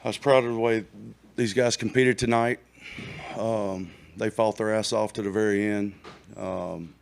I was proud of the way these guys competed tonight. They fought their ass off to the very end, and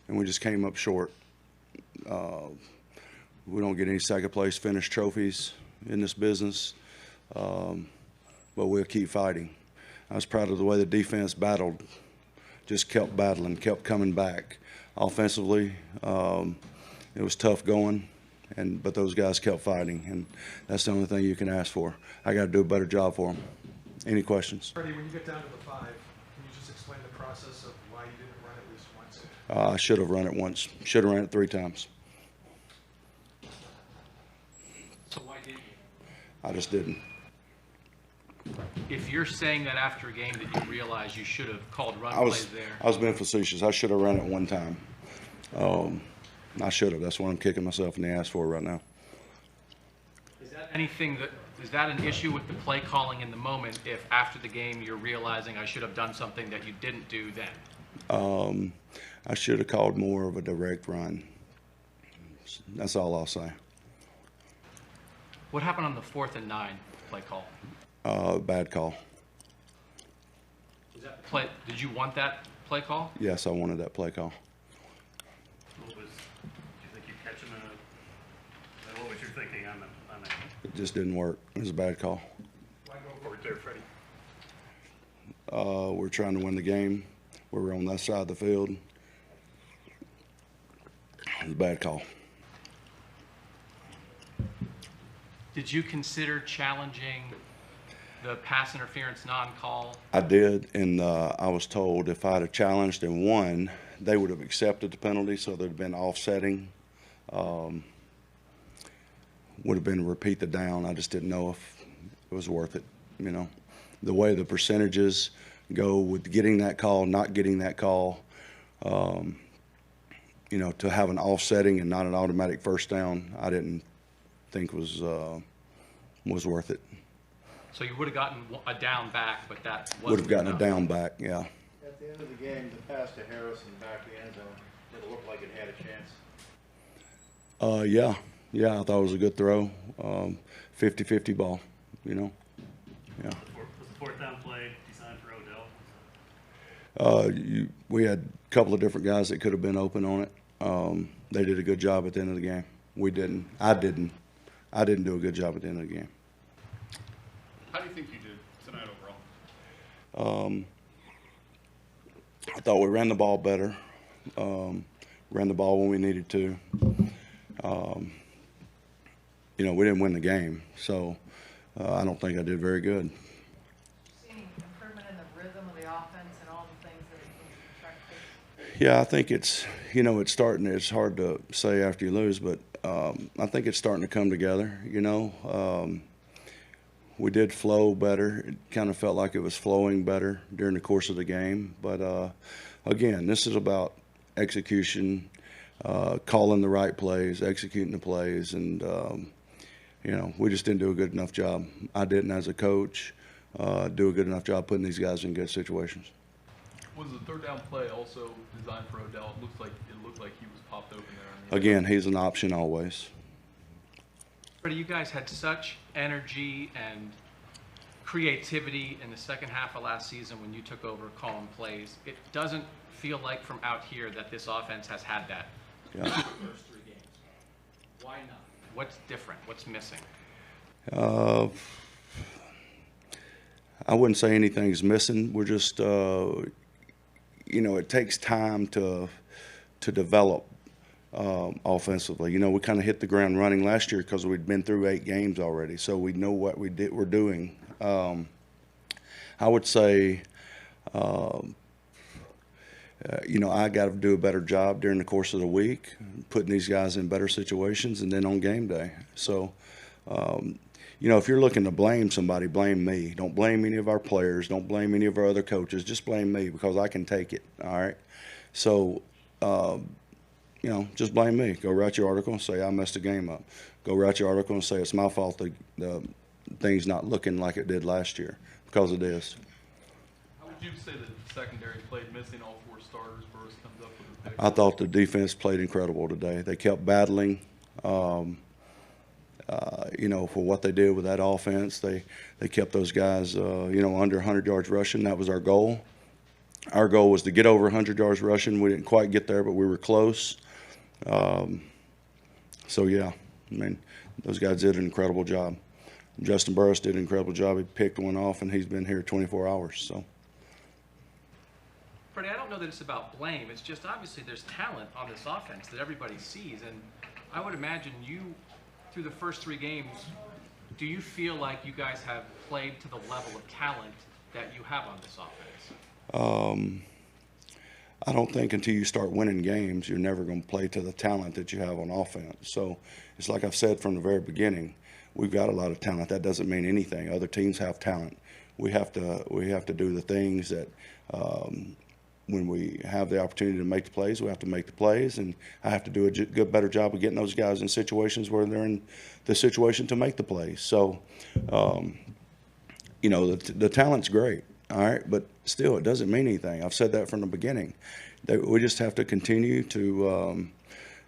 we just came up short. We don't get any second place finish trophies in this business, but we'll keep fighting. I was proud of the way the defense battled, just kept battling, kept coming back. Offensively, it was tough going, but those guys kept fighting, and that's the only thing you can ask for. I got to do a better job for them. Any questions? Freddie, when you get down to the 5, can you just explain the process of why you didn't run at least once? I should have run it once. Should have ran it 3 times. So why didn't you? I just didn't. If you're saying that after a game that you realize you should have called run I plays there. was being facetious. I should have run it 1 time. I should have. That's what I'm kicking myself in the ass for right now. Is that an issue with the play calling in the moment if after the game you're realizing I should have done something that you didn't do then? I should have called more of a direct run. That's all I'll say. What happened on the 4th and 9 play call? Bad call. Was that play? Did you want that play call? Yes, I wanted that play call. Do you think you catch him what was your thinking on that? It just didn't work. It was a bad call. Why go for it there, Freddie? We're trying to win the game. We were on that side of the field. It was a bad call. Did you consider challenging the pass interference non-call? I did, and I was told if I'd have challenged and won, they would have accepted the penalty, so there'd have been offsetting. Would have been repeat the down. I just didn't know if it was worth it. You know, the way the percentages go with getting that call, not getting that call, you know, to have an offsetting and not an automatic first down, I didn't think was worth it. So you would have gotten a down back, but that wasn't Would have gotten enough. a down back, yeah. At the end of the game, the pass to Harrison back the end zone, did it look like it had a chance? Yeah, I thought it was a good throw. 50-50 ball, you know. Yeah. Was the 4th down play designed for Odell? We had a couple of different guys that could have been open on it. They did a good job at the end of the game. We didn't. I didn't do a good job at the end of the game. How do you think you did tonight overall? I thought we ran the ball better. Ran the ball when we needed to. You know, we didn't win the game, so I don't think I did very good. Any improvement in the rhythm of the offense and all the things that you try to fix? Yeah, I think it's, you know, it's starting. It's hard to say after you lose, but I think it's starting to come together. You know, we did flow better. It kind of felt like it was flowing better during the course of the game. But again, this is about execution, calling the right plays, executing the plays, and you know, we just didn't do a good enough job. I didn't, as a coach, do a good enough job putting these guys in good situations. Was the 3rd down play also designed for Odell? It looked like he was popped open there. Again, he's an option always. Freddie, you guys had such energy and creativity in the second half of last season when you took over calling plays. It doesn't feel like from out here that this offense has had that Yeah. the first 3 games. Why not? What's different? What's missing? I wouldn't say anything's missing. We're just, you know, it takes time to develop offensively. You know, we kind of hit the ground running last year because we'd been through 8 games already, so we know what we're doing. I would say, you know, I got to do a better job during the course of the week, putting these guys in better situations, and then on game day. So, you know, if you're looking to blame somebody, blame me. Don't blame any of our players. Don't blame any of our other coaches. Just blame me because I can take it, all right? So, you know, just blame me. Go write your article and say I messed the game up. Go write your article and say it's my fault the thing's not looking like it did last year, because it is. How would you say the secondary played missing all 4 starters? Burris comes up with a pick. I thought the defense played incredible today. They kept battling. you know, for what they did with that offense. They kept those guys, you know, under 100 yards rushing. That was our goal. Our goal was to get over 100 yards rushing. We didn't quite get there, but we were close. So, yeah, I mean, those guys did an incredible job. Justin Burris did an incredible job. He picked one off, and he's been here 24 hours. So, Freddie, I don't know that it's about blame. It's just obviously there's talent on this offense that everybody sees. And I would imagine you, through the first 3 games, do you feel like you guys have played to the level of talent that you have on this offense? I don't think until you start winning games, you're never going to play to the talent that you have on offense. So it's like I've said from the very beginning, we've got a lot of talent. That doesn't mean anything. Other teams have talent. We have to do the things that when we have the opportunity to make the plays, we have to make the plays, and I have to do a better job of getting those guys in situations where they're in the situation to make the plays. So, you know, the talent's great. All right, but still, it doesn't mean anything. I've said that from the beginning. We just have to continue to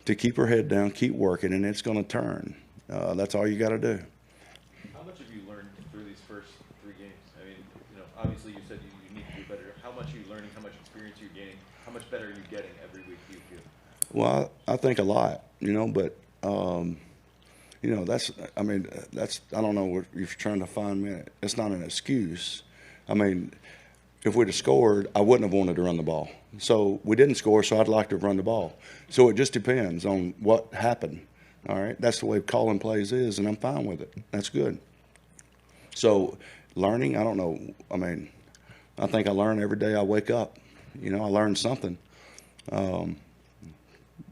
keep our head down, keep working, and it's going to turn. That's all you got to do. How much have you learned through these first 3 games? I mean, you know, obviously you said you need to do better. How much are you learning? How much experience are you gaining? How much better are you getting every week, do you feel? Well, I think a lot, you know, but you know, I don't know what you're trying to find me. It's not an excuse. I mean, if we'd have scored, I wouldn't have wanted to run the ball. So we didn't score, so I'd like to run the ball. So it just depends on what happened. All right, that's the way calling plays is, and I'm fine with it. That's good. So learning, I don't know. I mean, I think I learn every day I wake up. You know, I learn something. You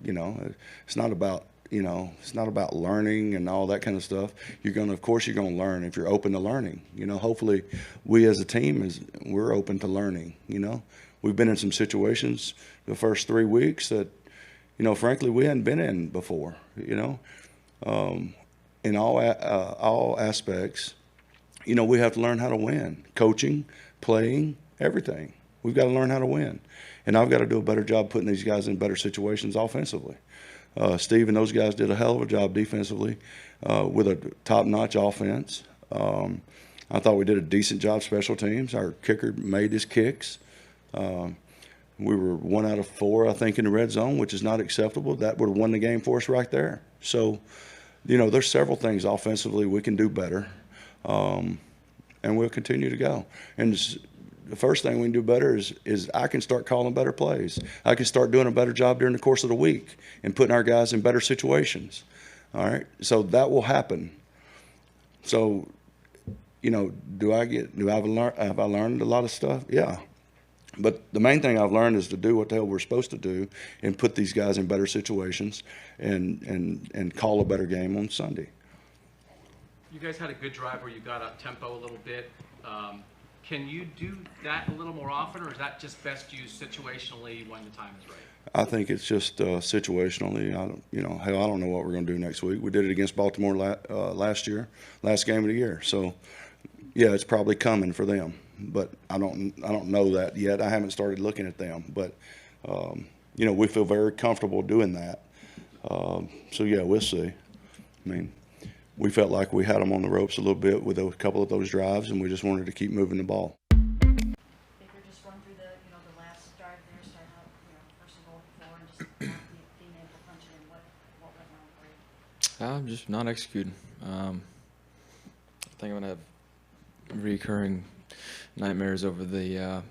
know, it's not about, you know, it's not about learning and all that kind of stuff. Of course you're going to learn if you're open to learning. You know, hopefully we as a team we're open to learning. You know, we've been in some situations the first 3 weeks that, you know, frankly, we hadn't been in before, you know. In all aspects, you know, we have to learn how to win. Coaching, playing, everything. We've got to learn how to win. And I've got to do a better job putting these guys in better situations offensively. Steve and those guys did a hell of a job defensively with a top-notch offense. I thought we did a decent job special teams. Our kicker made his kicks. We were 1 out of 4, I think, in the red zone, which is not acceptable. That would have won the game for us right there. So, you know, there's several things offensively we can do better, and we'll continue to go. And the first thing we can do better is I can start calling better plays. I can start doing a better job during the course of the week and putting our guys in better situations. All right, so that will happen. So, you know, have I learned a lot of stuff? Yeah. But the main thing I've learned is to do what the hell we're supposed to do and put these guys in better situations and call a better game on Sunday. You guys had a good drive where you got up tempo a little bit. Can you do that a little more often, or is that just best used situationally when the time is right? I think it's just situationally. I don't know what we're going to do next week. We did it against Baltimore last year, last game of the year. So, yeah, it's probably coming for them, but I don't know that yet. I haven't started looking at them, but you know, we feel very comfortable doing that. So yeah, we'll see. I mean, we felt like we had them on the ropes a little bit with a couple of those drives, and we just wanted to keep moving the ball. Baker, just run through the last drive there, starting out, first and goal before, and just not being able to punch it in. What went wrong for you? Just not executing. I think I'm going to have recurring nightmares over the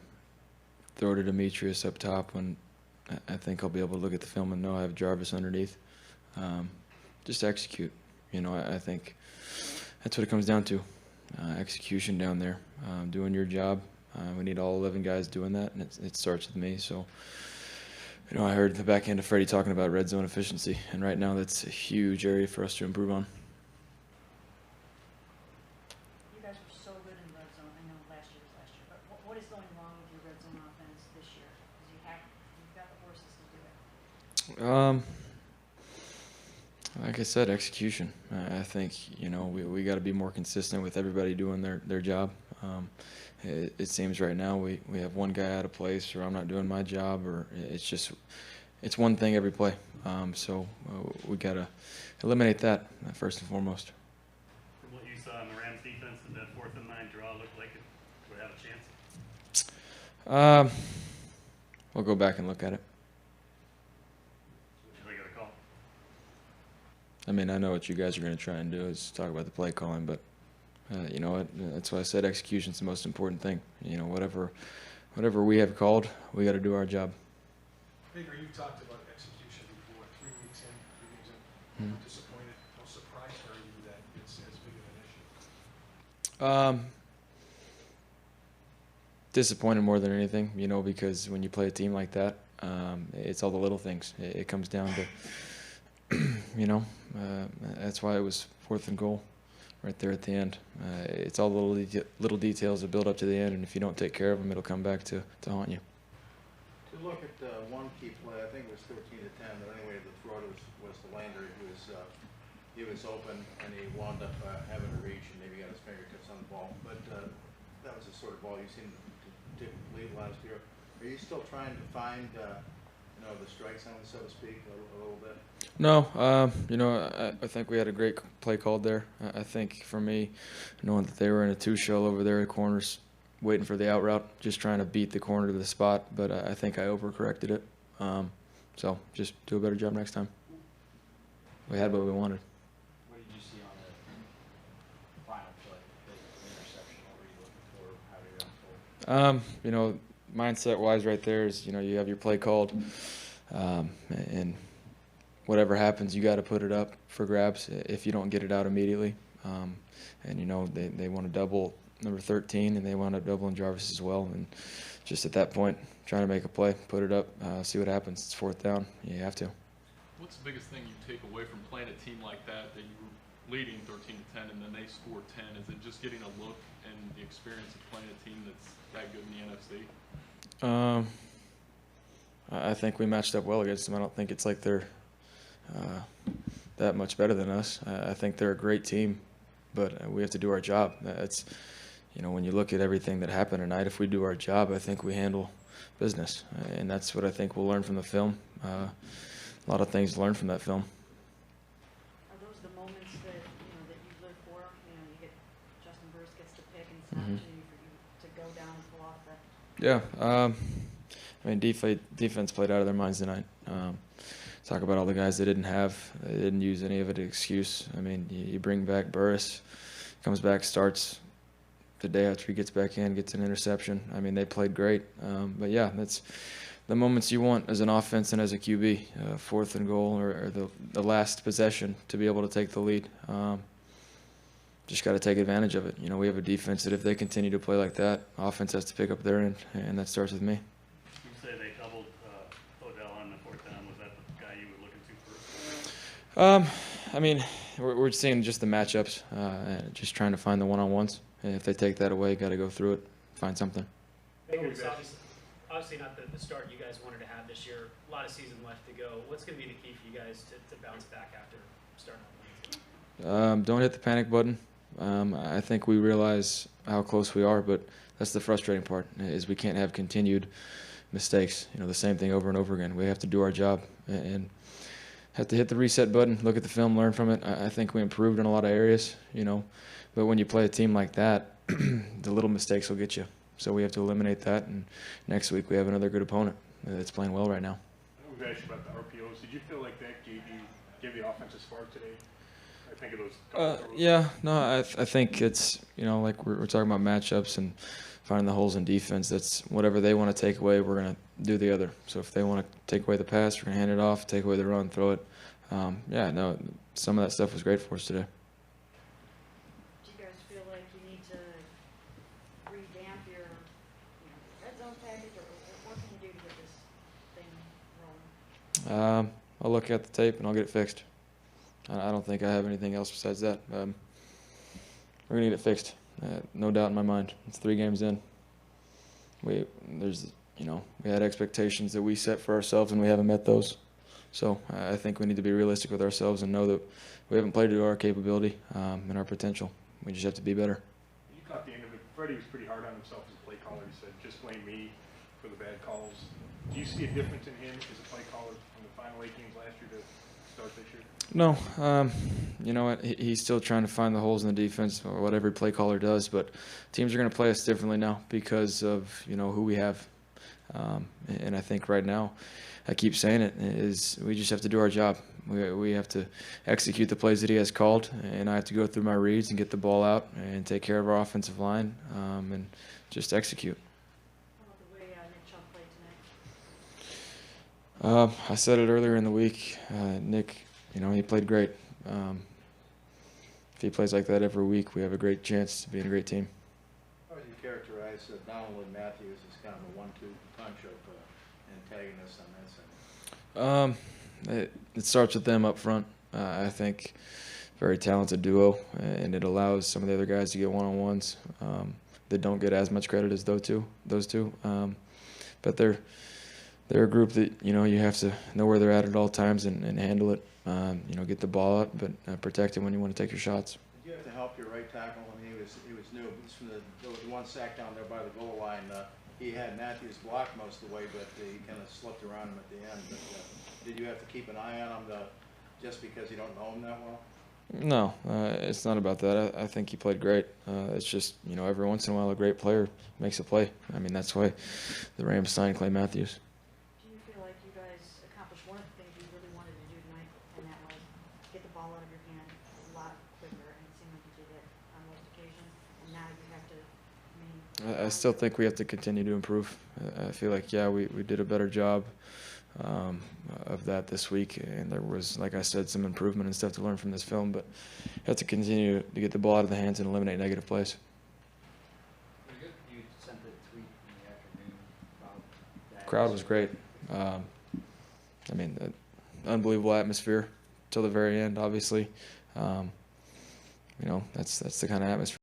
throw to Demetrius up top when I think I'll be able to look at the film and know I have Jarvis underneath. Just execute. I think that's what it comes down to. Execution down there. Doing your job. We need all 11 guys doing that, and it starts with me. So, I heard the back end of Freddie talking about red zone efficiency, and right now that's a huge area for us to improve on. You guys were so good in red zone. I know last year was last year, but what is going wrong with your red zone offense this year? Because you've got the horses to do it. Like I said, execution. I think we got to be more consistent with everybody doing their job. It seems right now we have one guy out of place, or I'm not doing my job, or it's one thing every play. So we got to eliminate that first and foremost. 0-9 draw look like it would have a chance? We'll go back and look at it. What do you think of the call? I mean, I know what you guys are going to try and do is talk about the play calling, but you know what? That's why I said execution's the most important thing. You know, whatever we have called, we got to do our job. Baker, you've talked about execution before, 3 weeks in, 3 games in. Disappointed, how surprised are you that it's as big of an issue? Disappointed more than anything, you know, because when you play a team like that, it's all the little things. It comes down to, you know, that's why it was 4th and goal right there at the end. It's all the little details that build up to the end, and if you don't take care of them, it'll come back to haunt you. To look at one key play, I think it was 13-10, but anyway, the throw was the Lander. He was open, and he wound up having to reach, and maybe got his fingertips on the ball. But that was the sort of ball you seemed to typically last year. Are you still trying to find, you know, the strike zone, so to speak, a little bit? No, you know, I think we had a great play called there. I think for me, knowing that they were in a 2-shell over there at corners, waiting for the out route, just trying to beat the corner to the spot, but I think I overcorrected it. So just do a better job next time. We had what we wanted. What did you see on the final play, the interception? What were you looking for? How did it unfold? You know, mindset-wise right there is, you know, you have your play called, and whatever happens, you got to put it up for grabs if you don't get it out immediately. And, you know, they want to double number 13, and they wound up doubling Jarvis as well. And just at that point, trying to make a play, put it up, see what happens. It's 4th down. You have to. What's the biggest thing you take away from playing a team like that you were leading 13-10 and then they score 10? Is it just getting a look and the experience of playing a team that's that good in the NFC? I think we matched up well against them. I don't think it's like they're that much better than us. I think they're a great team, but we have to do our job. It's, you know, when you look at everything that happened tonight, if we do our job, I think we handle business, and that's what I think we'll learn from the film. A lot of things to learn from that film. Are those the moments that, you know, that you live for? You know, you get, Justin Burris gets to pick, and it's an opportunity for you to go down and pull off that. Yeah, I mean, defense played out of their minds tonight. Talk about all the guys they didn't use any of it as excuse. I mean, you bring back Burris, comes back, starts the day after he gets back in, gets an interception. I mean, they played great. But yeah, that's the moments you want as an offense and as a QB, 4th and goal or the last possession to be able to take the lead. Just got to take advantage of it. You know, we have a defense that if they continue to play like that, offense has to pick up their end, and that starts with me. You say they doubled Odell on the 4th down. Was that the guy you were looking to first? I mean, we're seeing just the matchups, just trying to find the one-on-ones. And if they take that away, got to go through it, find something. Baker, it's obviously not the start you guys wanted to have this year. A lot of season left to go. What's going to be the key for you guys to bounce back after starting off? Don't hit the panic button. I think we realize how close we are, but that's the frustrating part, is we can't have continued mistakes. You know, the same thing over and over again. We have to do our job and have to hit the reset button, look at the film, learn from it. I think we improved in a lot of areas, you know, but when you play a team like that, the little mistakes will get you. So we have to eliminate that, and next week we have another good opponent that's playing well right now. I know we've asked you about the RPOs. Did you feel like that gave the offense a spark today? I think of those. Yeah, no, I think it's, you know, like we're talking about matchups and finding the holes in defense. That's whatever they want to take away, we're going to do the other. So if they want to take away the pass, we're going to hand it off, take away the run, throw it. Yeah, no, some of that stuff was great for us today. Do you guys feel like you need to revamp your, red zone package, or what can you do to get this thing rolling? I'll look at the tape and I'll get it fixed. I don't think I have anything else besides that. We're going to get it fixed. No doubt in my mind. It's 3 games in. We had expectations that we set for ourselves, and we haven't met those. So I think we need to be realistic with ourselves and know that we haven't played to our capability and our potential. We just have to be better. You caught the end of it. Freddie was pretty hard on himself as a play caller. He said, just blame me for the bad calls. Do you see a difference in him as a play caller from the final 8 games last year to start this year? No, you know what? He's still trying to find the holes in the defense, or what every play caller does. But teams are going to play us differently now because of who we have. And I think right now, I keep saying it, is we just have to do our job. We have to execute the plays that he has called, and I have to go through my reads and get the ball out and take care of our offensive line and just execute. How about the way Nick Chubb played tonight? I said it earlier in the week. Nick, he played great. If he plays like that every week, we have a great chance to be in a great team. How would you characterize Donald and Matthews as kind of a 1-2 punch of antagonists on that side? It starts with them up front. I think very talented duo, and it allows some of the other guys to get one-on-ones that don't get as much credit as those two. But they're a group that you have to know where they're at all times and handle it. Get the ball out, but protect it when you want to take your shots. Did you have to help your right tackle? I mean, he was new. He's from the one sack down there by the goal line. He had Matthews blocked most of the way, but he kind of slipped around him at the end. But did you have to keep an eye on him just because you don't know him that well? No, it's not about that. I think he played great. It's just, every once in a while a great player makes a play. I mean, that's why the Rams signed Clay Matthews. Do you feel like you guys accomplished one of the things you really wanted to do tonight, and that was get the ball out of your hand a lot quicker, and it seemed like you did it on most occasions, and now you have to, I still think we have to continue to improve. I feel like, we did a better job of that this week, and there was, like I said, some improvement and stuff to learn from this film, but have to continue to get the ball out of the hands and eliminate negative plays. You sent the tweet in the afternoon about that. Crowd was great. Unbelievable atmosphere till the very end, obviously. That's the kind of atmosphere